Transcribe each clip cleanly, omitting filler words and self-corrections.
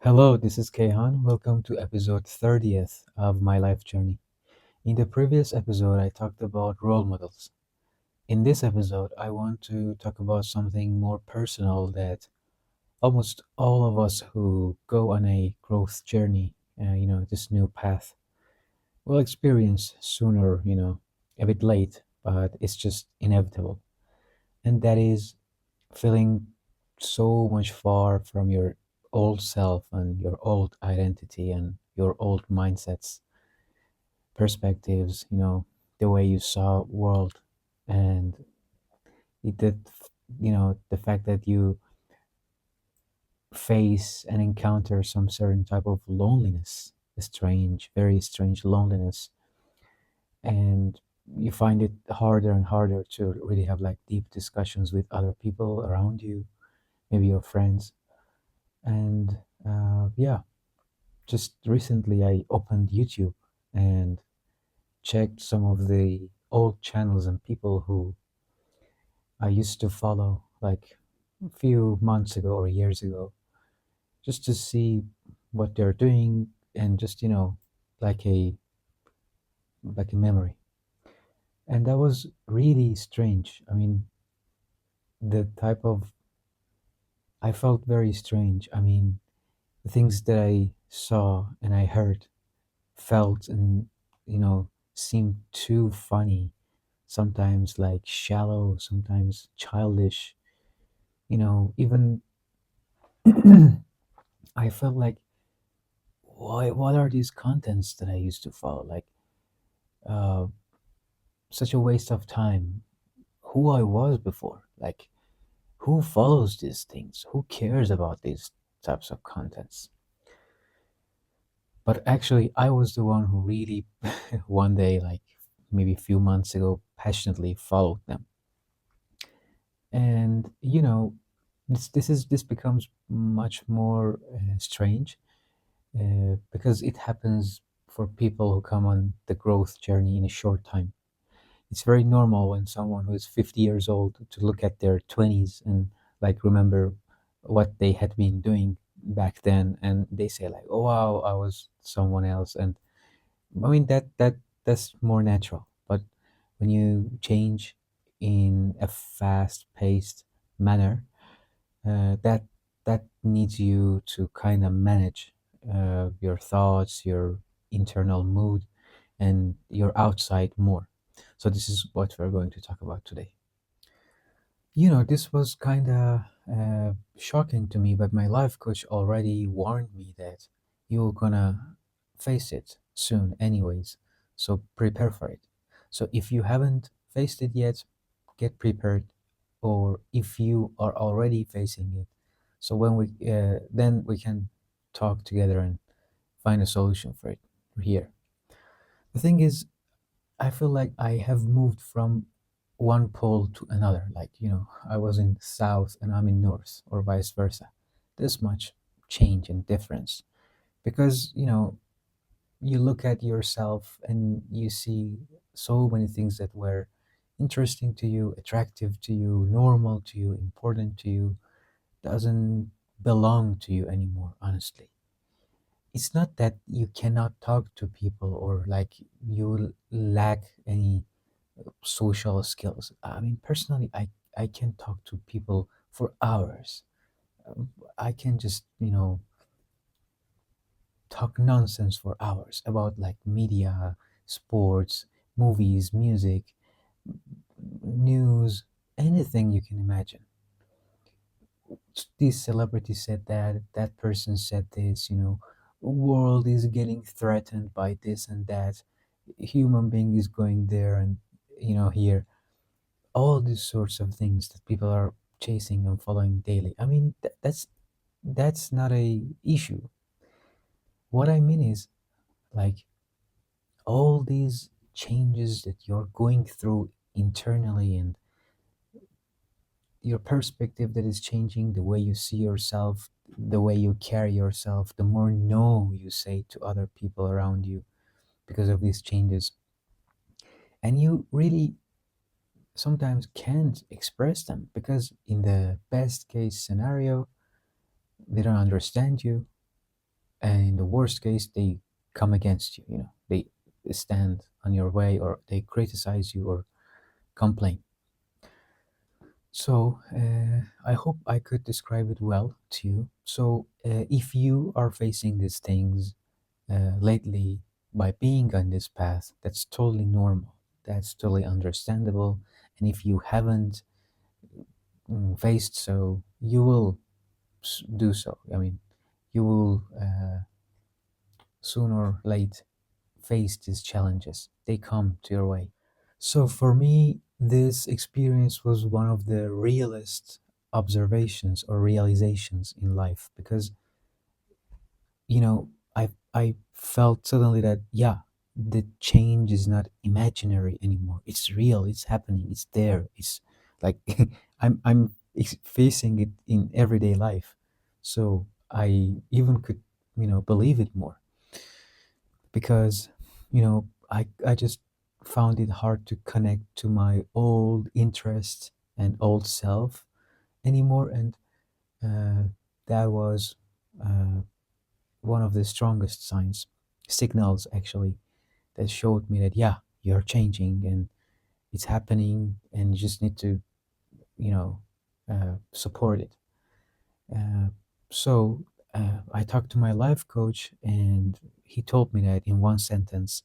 Hello, this is Kayhan. Welcome to episode 30th of my life journey. In the previous episode, I talked about role models. In this episode, I want to talk about something more personal that almost all of us who go on a growth journey, this new path, will experience sooner, a bit late, but it's just inevitable. And that is feeling so much far from your old self and your old identity and your old mindsets, perspectives, the way you saw world, and it that the fact that you face and encounter some certain type of loneliness, a strange, very strange loneliness, and you find it harder and harder to really have like deep discussions with other people around you, maybe your friends. And yeah, just recently I opened YouTube and checked some of the old channels and people who I used to follow like a few months ago or years ago, just to see what they're doing and just, like a like a memory. And that was really strange. I mean, the type of I felt very strange. I mean, the things that I saw and I heard, felt and seemed too funny, sometimes like shallow, sometimes childish, even I felt like, why what are these contents that I used to follow, like uh such a waste of time, who I was before, like who follows these things, who cares about these types of contents. But actually I was the one who really one day, like maybe a few months ago, passionately followed them. And this becomes much more strange, because it happens for people who come on the growth journey in a short time. It's very normal when someone who is 50 years old to look at their 20s and like remember what they had been doing back then, and they say like, oh wow, I was someone else. And I mean that's more natural. But when you change in a fast paced manner, that needs you to kind of manage your thoughts, your internal mood, and your outside more. So this is what we're going to talk about today. This was kind of shocking to me, but my life coach already warned me that you're gonna face it soon, anyways. So prepare for it. So if you haven't faced it yet, get prepared. Or if you are already facing it, so when we then we can talk together and find a solution for it here. The thing is, I feel like I have moved from one pole to another. Like, I was in south and I'm in north, or vice versa. This much change and difference. Because, you look at yourself and you see so many things that were interesting to you, attractive to you, normal to you, important to you, doesn't belong to you anymore, honestly. It's not that you cannot talk to people or like you lack any social skills. I mean, personally, I can talk to people for hours. I can just, talk nonsense for hours about like media, sports, movies, music, news, anything you can imagine. This celebrity said that, that person said this, world is getting threatened by this and that, human being is going there and, here. All these sorts of things that people are chasing and following daily. I mean, that's not a issue. What I mean is like all these changes that you're going through internally, and your perspective that is changing, the way you see yourself, the way you carry yourself, the more no you say to other people around you because of these changes. And you really sometimes can't express them because, in the best case scenario, they don't understand you. in the worst case, they come against you. You know, they stand on your way, or they criticize you or complain. So I hope I could describe it well to you. So if you are facing these things lately by being on this path, that's totally normal. That's totally understandable. And if you haven't faced so, you will do so. I mean, you will sooner or late face these challenges. They come to your way. So for me, this experience was one of the realest observations or realizations in life, because I felt suddenly that, yeah, the change is not imaginary anymore. It's real. It's happening. It's there. It's like I'm facing it in everyday life. So I even could believe it more, because I just found it hard to connect to my old interests and old self anymore, and uh, that was uh, one of the strongest signals actually, that showed me that, yeah, you're changing and it's happening, and you just need to support it. uh, so I talked to my life coach, and he told me that in one sentence,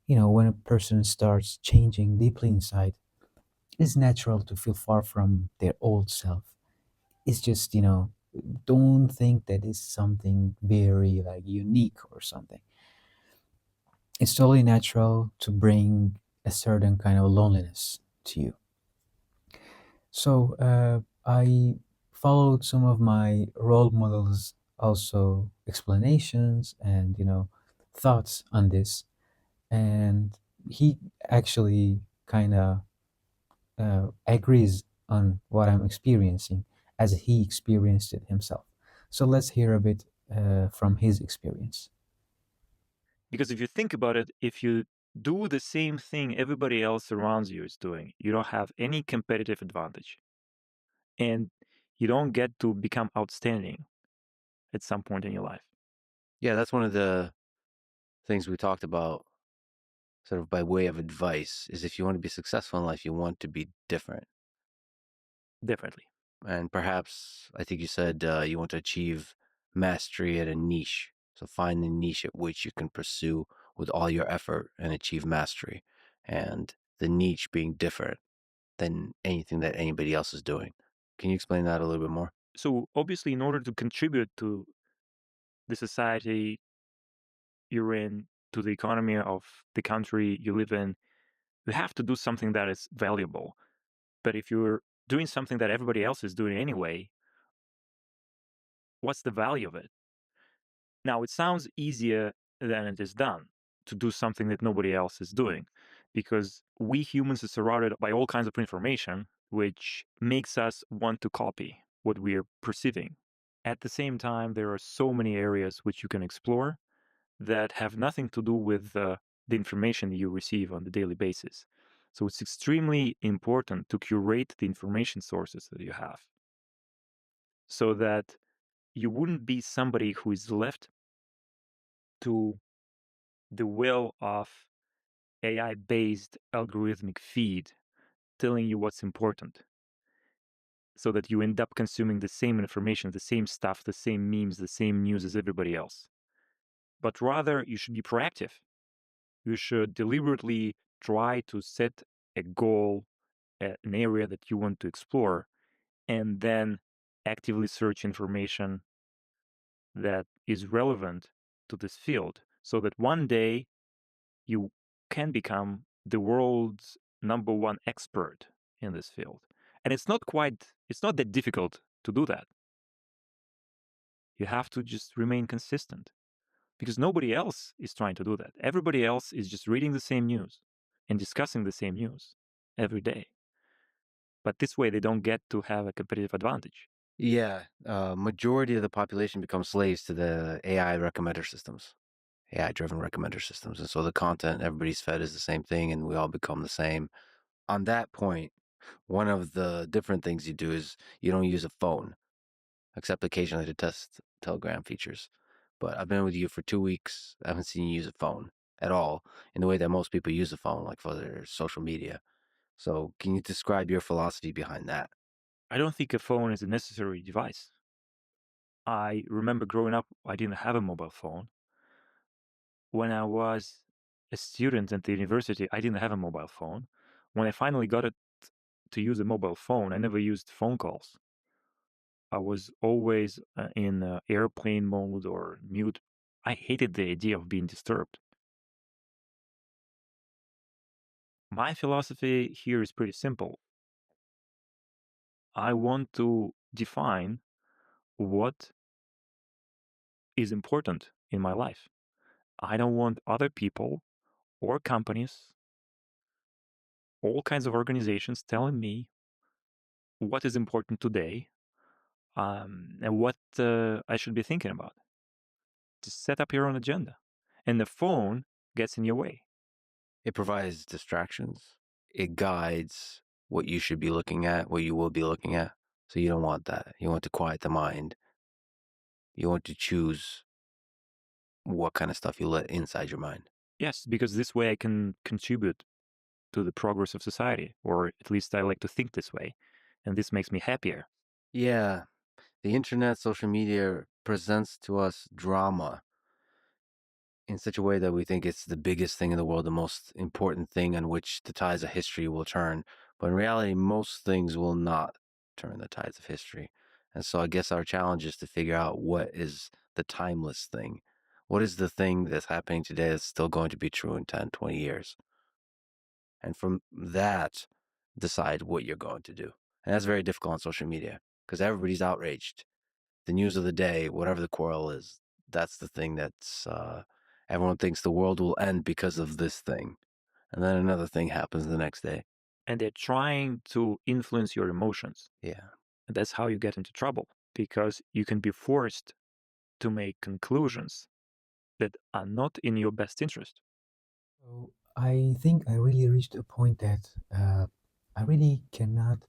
when a person starts changing deeply inside, it's natural to feel far from their old self. It's just, don't think that it's something very like unique or something. It's totally natural to bring a certain kind of loneliness to you. So I followed some of my role models, also explanations and thoughts on this, and he actually kind of agrees on what I'm experiencing, as he experienced it himself. So let's hear a bit from his experience. Because if you think about it, if you do the same thing everybody else around you is doing, you don't have any competitive advantage. And you don't get to become outstanding at some point in your life. Yeah, that's one of the things we talked about, sort of by way of advice, is if you want to be successful in life, you want to be different. Definitely. And perhaps, I think you said you want to achieve mastery at a niche. So find the niche at which you can pursue with all your effort and achieve mastery. And the niche being different than anything that anybody else is doing. Can you explain that a little bit more? So, obviously, in order to contribute to the society you're in, to the economy of the country you live in, you have to do something that is valuable. But if you're doing something that everybody else is doing anyway, what's the value of it? Now, it sounds easier than it is done to do something that nobody else is doing, because we humans are surrounded by all kinds of information, which makes us want to copy what we are perceiving. At the same time, there are so many areas which you can explore that have nothing to do with the information you receive on the daily basis. So it's extremely important to curate the information sources that you have, so that you wouldn't be somebody who is left to the will of AI based algorithmic feed telling you what's important, so that you end up consuming the same information, the same stuff, the same memes, the same news as everybody else. But rather, you should be proactive. You should deliberately try to set a goal, an area that you want to explore, and then actively search information that is relevant to this field, so that one day you can become the world's number one expert in this field. And it's not that difficult to do that. You have to just remain consistent, because nobody else is trying to do that. Everybody else is just reading the same news and discussing the same news every day. But this way, they don't get to have a competitive advantage. Yeah, majority of the population becomes slaves to the AI recommender systems, AI-driven recommender systems, and so the content everybody's fed is the same thing, and we all become the same. On that point, one of the different things you do is you don't use a phone, except occasionally to test Telegram features. but I've been with you for 2 weeks. I haven't seen you use a phone at all in the way that most people use a phone, like for their social media. So, can you describe your philosophy behind that? I don't think a phone is a necessary device. I remember growing up, I didn't have a mobile phone. When I was a student at the university, I didn't have a mobile phone. When I finally got it to use a mobile phone, I never used phone calls. I was always in airplane mode or mute. I hated the idea of being disturbed. My philosophy here is pretty simple. I want to define what is important in my life. I don't want other people or companies, all kinds of organizations telling me what is important today, and what I should be thinking about. Just set up your own agenda. And the phone gets in your way. It provides distractions. It guides what you should be looking at, what you will be looking at. So you don't want that. You want to quiet the mind. You want to choose what kind of stuff you let inside your mind. Yes, because this way I can contribute to the progress of society, or at least I like to think this way. And this makes me happier. Yeah, the internet, social media presents to us drama in such a way that we think it's the biggest thing in the world, the most important thing on which the tides of history will turn. But in reality, most things will not turn the tides of history. And so I guess our challenge is to figure out what is the timeless thing. What is the thing that's happening today that's still going to be true in 10, 20 years? And from that, decide what you're going to do. And that's very difficult on social media because everybody's outraged. The news of the day, whatever the quarrel is, that's the thing that's everyone thinks the world will end because of this thing. And then another thing happens the next day. And they're trying to influence your emotions. Yeah. And that's how you get into trouble, because you can be forced to make conclusions that are not in your best interest. So I think I really reached a point that I really cannot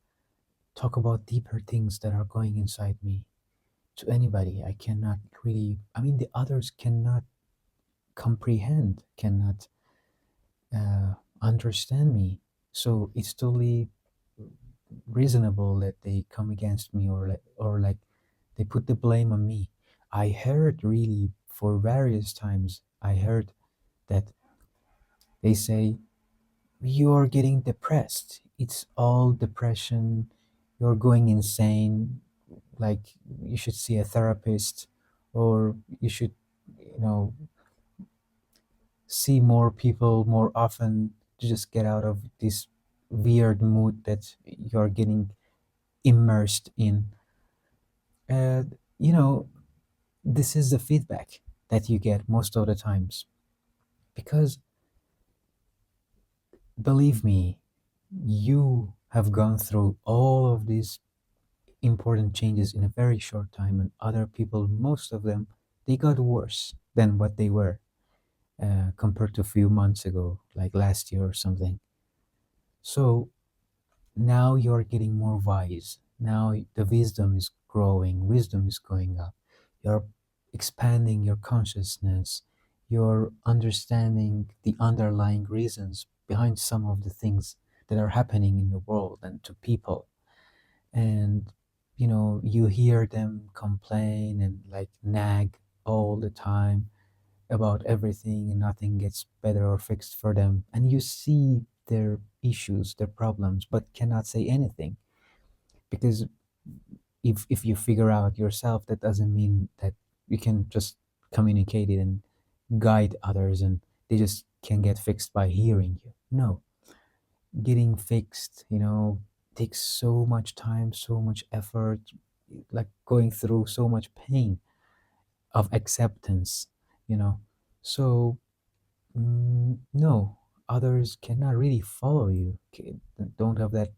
talk about deeper things that are going inside me to anybody. I cannot really, I mean, the others cannot comprehend, cannot understand me. So it's totally reasonable that they come against me, or like they put the blame on me. I heard really for various times, I heard that they say, you're getting depressed. It's all depression. You're going insane. Like, you should see a therapist, or you should, you know, see more people more often to just get out of this weird mood that you're getting immersed in. And, this is the feedback that you get most of the times. Because believe me, you have gone through all of these important changes in a very short time, and other people, most of them, they got worse than what they were compared to a few months ago, like last year or something. So now you're getting more wise. Now the wisdom is growing, wisdom is going up. You're expanding your consciousness. You're understanding the underlying reasons behind some of the things that are happening in the world and to people. And you hear them complain and like nag all the time about everything, and nothing gets better or fixed for them, and you see their issues, their problems, but cannot say anything, because if you figure out yourself, that doesn't mean that you can just communicate it and guide others, and they just can get fixed by hearing you. No, getting fixed, takes so much time, so much effort, like going through so much pain of acceptance, you know. So no, others cannot really follow you, don't have that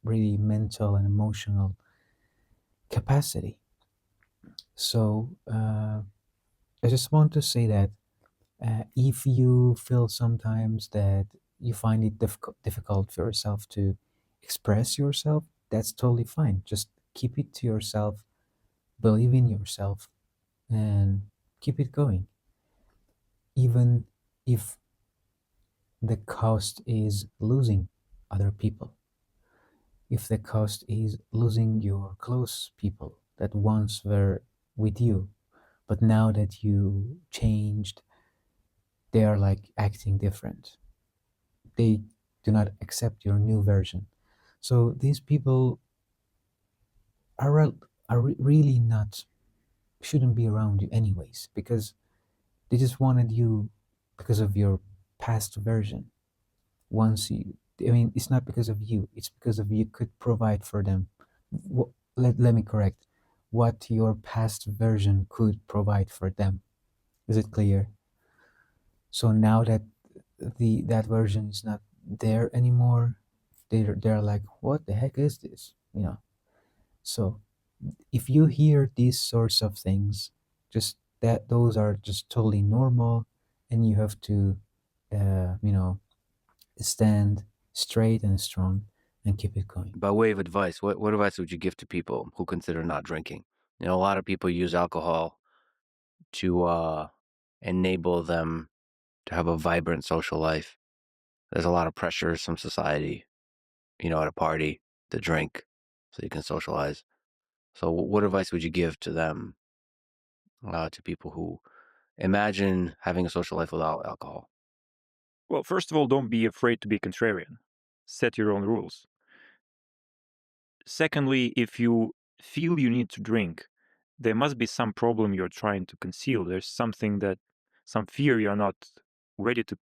really mental and emotional capacity. So I just want to say that if you feel sometimes that you find it difficult for yourself to express yourself, that's totally fine. Just keep it to yourself, believe in yourself, and keep it going, even if the cost is losing other people, if the cost is losing your close people that once were with you, but now that you changed, they are like acting different. They do not accept your new version. So these people really not, shouldn't be around you anyways, because they just wanted you because of your past version. Once you, I mean, it's not because of you, it's because of you could provide for them. Let me correct, what your past version could provide for them. Is it clear? So now that that version is not there anymore, they're like, what the heck is this, you know? So if you hear these sorts of things, just that those are just totally normal, and you have to, you know, stand straight and strong and keep it going. By way of advice, what advice would you give to people who consider not drinking? You know, a lot of people use alcohol to enable them to have a vibrant social life. There's a lot of pressures from society, you know, at a party to drink so you can socialize. So, what advice would you give to them, to people who imagine having a social life without alcohol? Well, first of all, don't be afraid to be contrarian. Set your own rules. Secondly, if you feel you need to drink, there must be some problem you're trying to conceal. There's some fear you're not ready to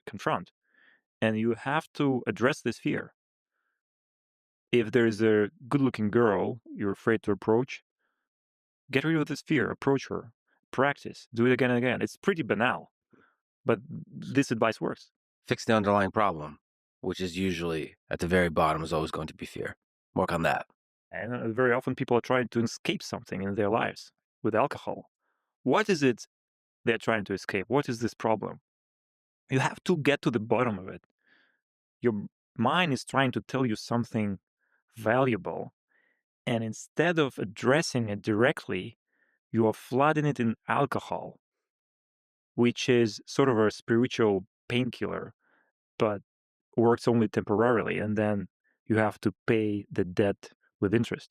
confront. And you have to address this fear. If there's a good looking girl you're afraid to approach, get rid of this fear, approach her, practice, do it again and again. It's pretty banal, but this advice works. Fix the underlying problem, which is usually at the very bottom, is always going to be fear. Work on that. And very often people are trying to escape something in their lives with alcohol. What is it they're trying to escape? What is this problem? You have to get to the bottom of it. Your mind is trying to tell you something valuable. And instead of addressing it directly, you are flooding it in alcohol, which is sort of a spiritual painkiller, but works only temporarily. And then you have to pay the debt with interest.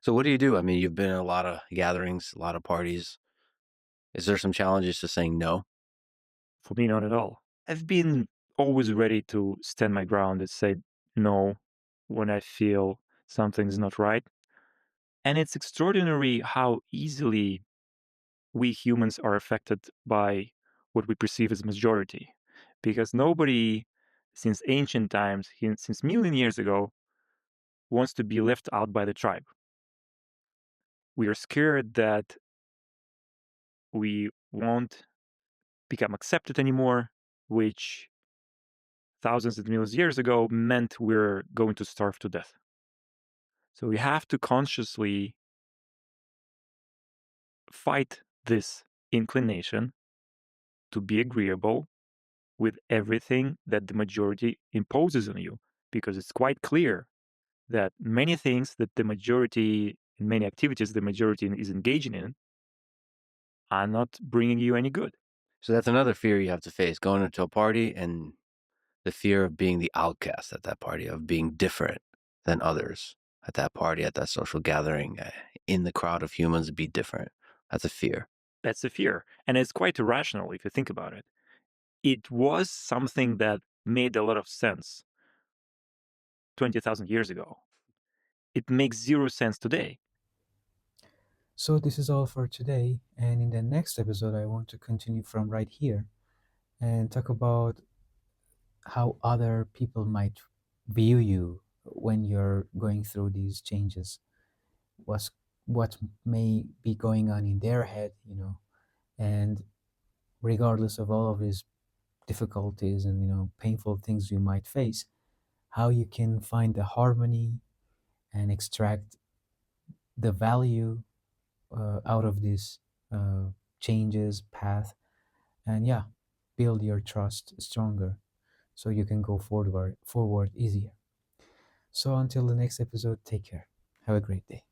So, what do you do? I mean, you've been in a lot of gatherings, a lot of parties. Is there some challenges to saying no? For me, not at all. I've been always ready to stand my ground and say no when I feel something's not right. And it's extraordinary how easily we humans are affected by what we perceive as majority. Because nobody, since ancient times, since million years ago, wants to be left out by the tribe. We are scared that we won't become accepted anymore, which thousands of millions of years ago meant we're going to starve to death. So we have to consciously fight this inclination to be agreeable with everything that the majority imposes on you, because it's quite clear that many things that the majority, in many activities the majority is engaging in, are not bringing you any good. So, that's another fear you have to face, going into a party and the fear of being the outcast at that party, of being different than others at that party, at that social gathering, in the crowd of humans, be different. That's a fear. That's a fear. And it's quite irrational if you think about it. It was something that made a lot of sense 20,000 years ago. It makes zero sense today. So this is all for today, and in the next episode, I want to continue from right here and talk about how other people might view you when you're going through these changes. What's what may be going on in their head, you know, and regardless of all of these difficulties and, you know, painful things you might face, how you can find the harmony and extract the value out of this changes path, and yeah, build your trust stronger so you can go forward easier. So until the next episode, take care. Have a great day.